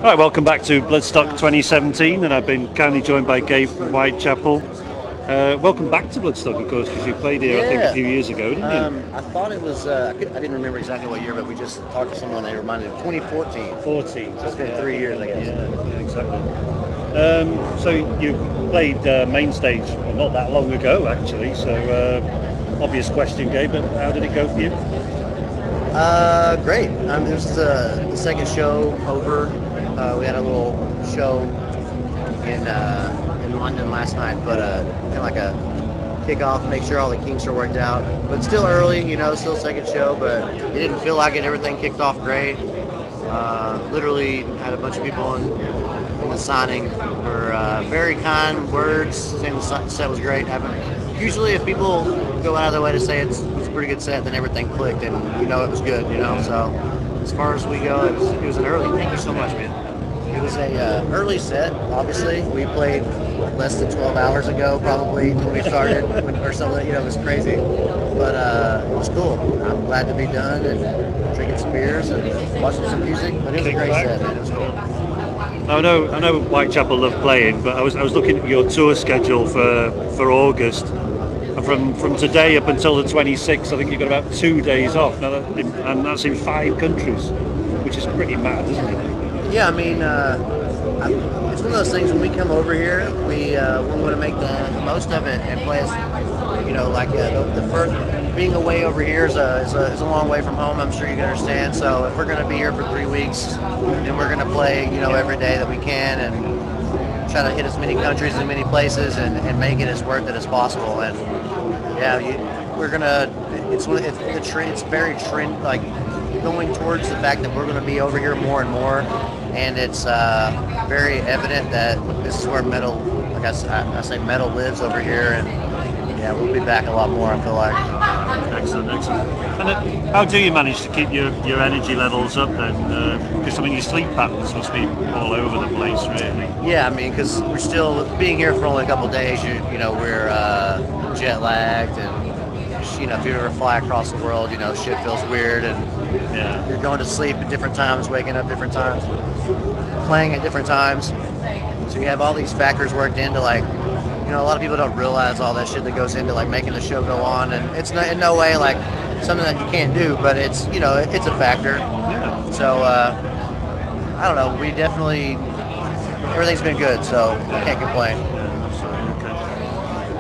Right, welcome back to Bloodstock 2017, and I've been kindly joined by Gabe from Whitechapel. Welcome back to Bloodstock, of course, because you played here, I think, a Yeah. few years ago, didn't you? I thought it was, I didn't remember exactly what year, but we just talked to someone, they reminded me, 2014. 14. So it's been 3 years, I guess. Yeah, exactly. So you played main stage well, not that long ago, actually. So obvious question, Gabe, but how did it go for you? Great. This is the second show over. We had a little show in London last night, but kind of like a kickoff, make sure all the kinks are worked out. But still early, still second show, but it didn't feel like it. Everything kicked off great. Literally had a bunch of people in the signing for very kind words, saying the set was great. Usually, if people go out of their way to say it's a pretty good set, then everything clicked and it was good. So as far as we go, it was an early. Thank you so much, man. It was a early set. Obviously, we played less than 12 hours ago, probably when we started, or something. It was crazy, but it was cool. I'm glad to be done and drinking some beers and watching some music. But it was a great set, man. It was cool. I know Whitechapel love playing, but I was looking at your tour schedule for August, and from today up until the 26th, I think you've got about 2 days off. Now, and that's in 5 countries, which is pretty mad, isn't it? Yeah, I mean, it's one of those things when we come over here, we want to make the most of it and play as, the first, being away over here is a long way from home, I'm sure you can understand. So if we're going to be here for 3 weeks, then we're going to play, every day that we can and try to hit as many countries and many places and make it as worth it as possible. And yeah, we're going to, it's very trend, like, going towards the fact that we're going to be over here more and more, and it's very evident that this is where metal, like I say, metal lives over here, and yeah, we'll be back a lot more, I feel like. Excellent, excellent. And how do you manage to keep your energy levels up then? Because your sleep patterns must be all over the place, really. Yeah, I mean, because we're still being here for only a couple of days. We're jet lagged, and if you ever fly across the world, shit feels weird, and Yeah. you're going to sleep at different times, waking up different times, playing at different times. So you have all these factors worked into, like, a lot of people don't realize all that shit that goes into, like, making the show go on, and it's not, in no way like something that you can't do, but it's it's a factor. Yeah. So I don't know. We definitely, everything's been good, so I can't complain.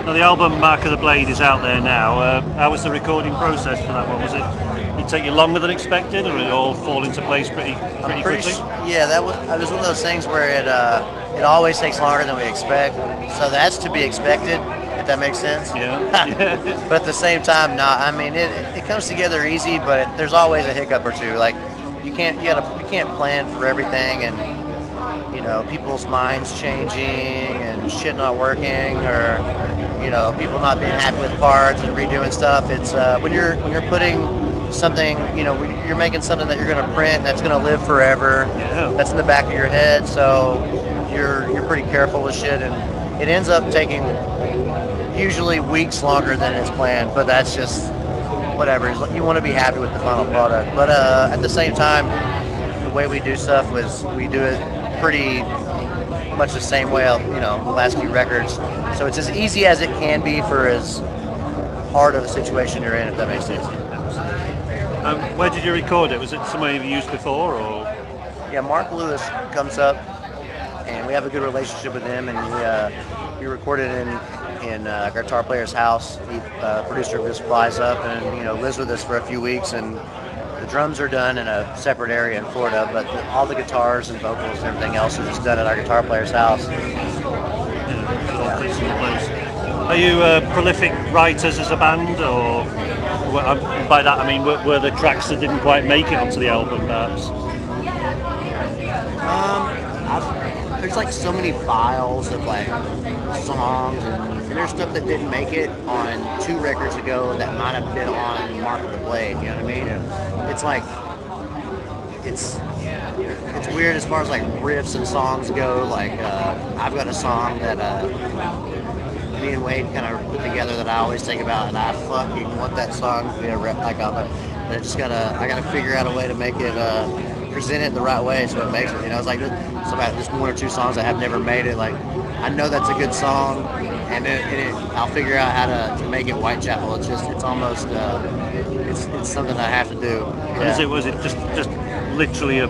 Now the album Mark of the Blade is out there now. How was the recording process for that one? Did it take you longer than expected, or did it all fall into place pretty quickly? Yeah, that was one of those things where it always takes longer than we expect. So that's to be expected, if that makes sense. Yeah. But at the same time, not. I mean, it comes together easy, but there's always a hiccup or two. Like you can't plan for everything, and people's minds changing and shit not working, or people not being happy with parts and redoing stuff. It's when you're putting something, you're making something that you're going to print that's going to live forever. Yeah. That's in the back of your head, so you're pretty careful with shit, and it ends up taking usually weeks longer than it's planned. But that's just whatever. You want to be happy with the final product, but at the same time, the way we do stuff was we do it pretty much the same way, the last few records. So it's as easy as it can be for as hard of a situation you're in, if that makes sense. Where did you record it? Was it somewhere you've used before, or? Yeah, Mark Lewis comes up, and we have a good relationship with him, and we recorded in a guitar player's house. Producer of this flies up and lives with us for a few weeks, and the drums are done in a separate area in Florida, but all the guitars and vocals and everything else is just done at our guitar player's house. Are you prolific writers as a band, or by that I mean were the tracks that didn't quite make it onto the album, perhaps? There's like so many files of like songs, and there's stuff that didn't make it on 2 records ago that might have been on Mark of the Blade. You know what I mean? It's like it's weird as far as like riffs and songs go. Like I've got a song that me and Wade kind of put together that I always think about, and I fucking want that song to be a rep like on it. But I gotta figure out a way to make it present it the right way is what makes it. It's like there's one or two songs that have never made it. Like I know that's a good song, and I'll figure out how to make it Whitechapel. It's almost it's something I have to do. Yeah. Was it just literally a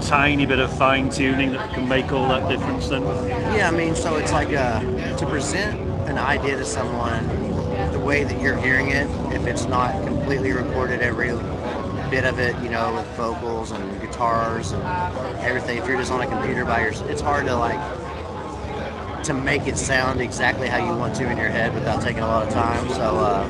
tiny bit of fine tuning that can make all that difference then? Yeah, I mean, so it's like to present an idea to someone the way that you're hearing it, if it's not completely recorded every bit of it, with vocals and guitars and everything. If you're just on a computer by yourself, it's hard to make it sound exactly how you want to in your head without taking a lot of time. So,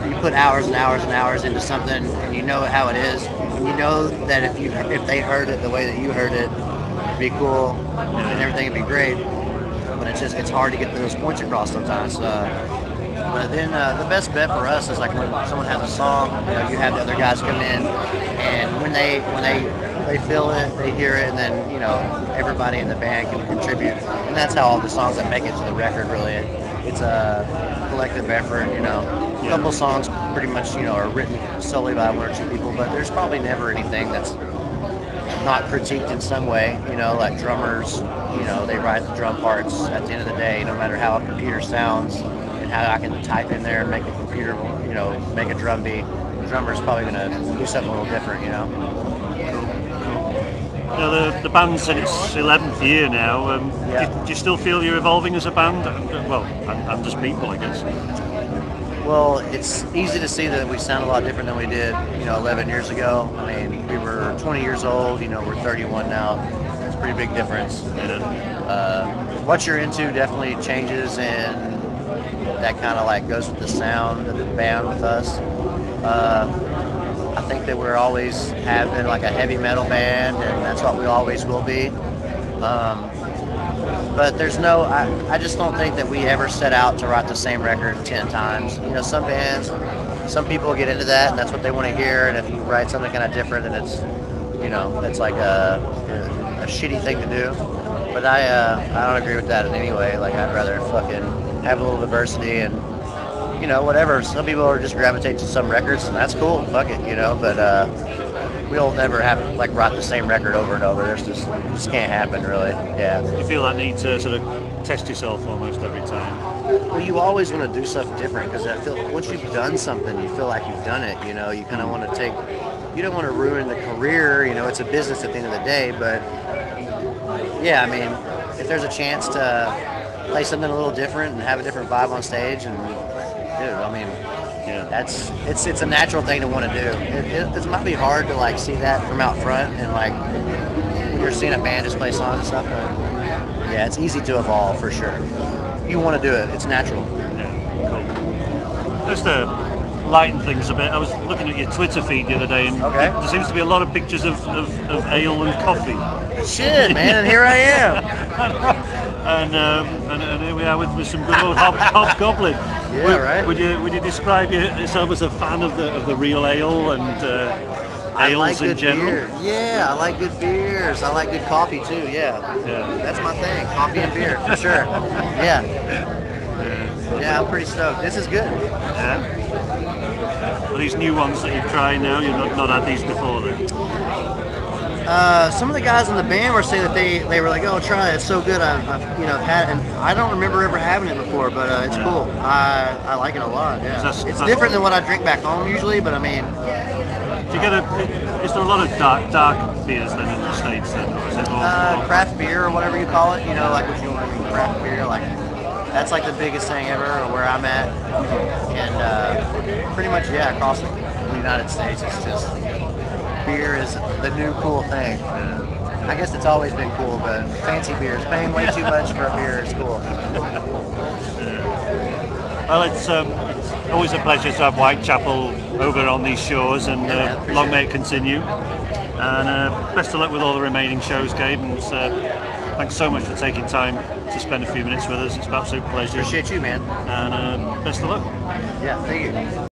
you put hours and hours and hours into something, and you know how it is, and you know that if they heard it the way that you heard it, it'd be cool, and everything would be great. But it's hard to get those points across sometimes. But then the best bet for us is like when someone has a song, you have the other guys come in, and when they feel it, they hear it, and then everybody in the band can contribute, and that's how all the songs that make it to the record really. It's a collective effort. A couple songs pretty much are written solely by one or two people, but there's probably never anything that's not critiqued in some way. Like drummers, they write the drum parts at the end of the day, no matter how a computer sounds. How I can type in there and make a computer, make a drum beat. The drummer's probably going to do something a little different, The band's in its 11th year now. Do you still feel you're evolving as a band? Well, and as people, I guess. Well, it's easy to see that we sound a lot different than we did, 11 years ago. I mean, we were 20 years old, we're 31 now. It's a pretty big difference. What you're into definitely changes, and that kind of like goes with the sound of the band with us. I think that we're always have been like a heavy metal band, and that's what we always will be. But there's I just don't think that we ever set out to write the same record 10 times. Some bands, some people get into that, and that's what they want to hear. And if you write something kind of different, then it's like a shitty thing to do. But I don't agree with that in any way. Like I'd rather fucking have a little diversity and whatever. Some people are just gravitate to some records, and that's cool. Fuck it, But we'll never have like write the same record over and over. It just can't happen, really. Yeah. You feel that need to sort of test yourself almost every time. Well, you always want to do stuff different because I feel once you've done something, you feel like you've done it. You kind of want to take. You don't want to ruin the career. It's a business at the end of the day. But yeah, I mean, if there's a chance to play something a little different and have a different vibe on stage, and it's a natural thing to want to do. It might be hard to like see that from out front and like when you're seeing a band just play songs and stuff, but yeah, it's easy to evolve for sure. You want to do it, it's natural. Yeah, cool. Just to lighten things a bit, I was looking at your Twitter feed the other day, and there seems to be a lot of pictures of ale and coffee. Shit, man, and here I am. And here we are with some good old hobgoblin. Yeah, right. Would you describe yourself as a fan of the real ale and ales in general? Beer. Yeah, I like good beers. I like good coffee too. Yeah. That's my thing. Coffee and beer for sure. Yeah, I'm pretty stoked. This is good. Yeah. Are these new ones that you've tried now? You've not had these before then? Some of the guys in the band were saying that they were like, "Oh, try it! It's so good." I've had it, and I don't remember ever having it before, but it's cool. I like it a lot. Yeah, it's different than what I drink back home usually, but I mean, do you get is there a lot of dark beers then in the States then, or is it more craft beer or whatever you call it? Like what you want to craft beer, like that's like the biggest thing ever where I'm at, and pretty much across the United States, it's just. Beer is the new cool thing. I guess it's always been cool, but fancy beers, paying way too much for a beer is cool. Well, it's always a pleasure to have Whitechapel over on these shores, and long may it continue. And best of luck with all the remaining shows, Gabe. And thanks so much for taking time to spend a few minutes with us. It's an absolute pleasure. Appreciate you, man. And best of luck. Yeah, thank you.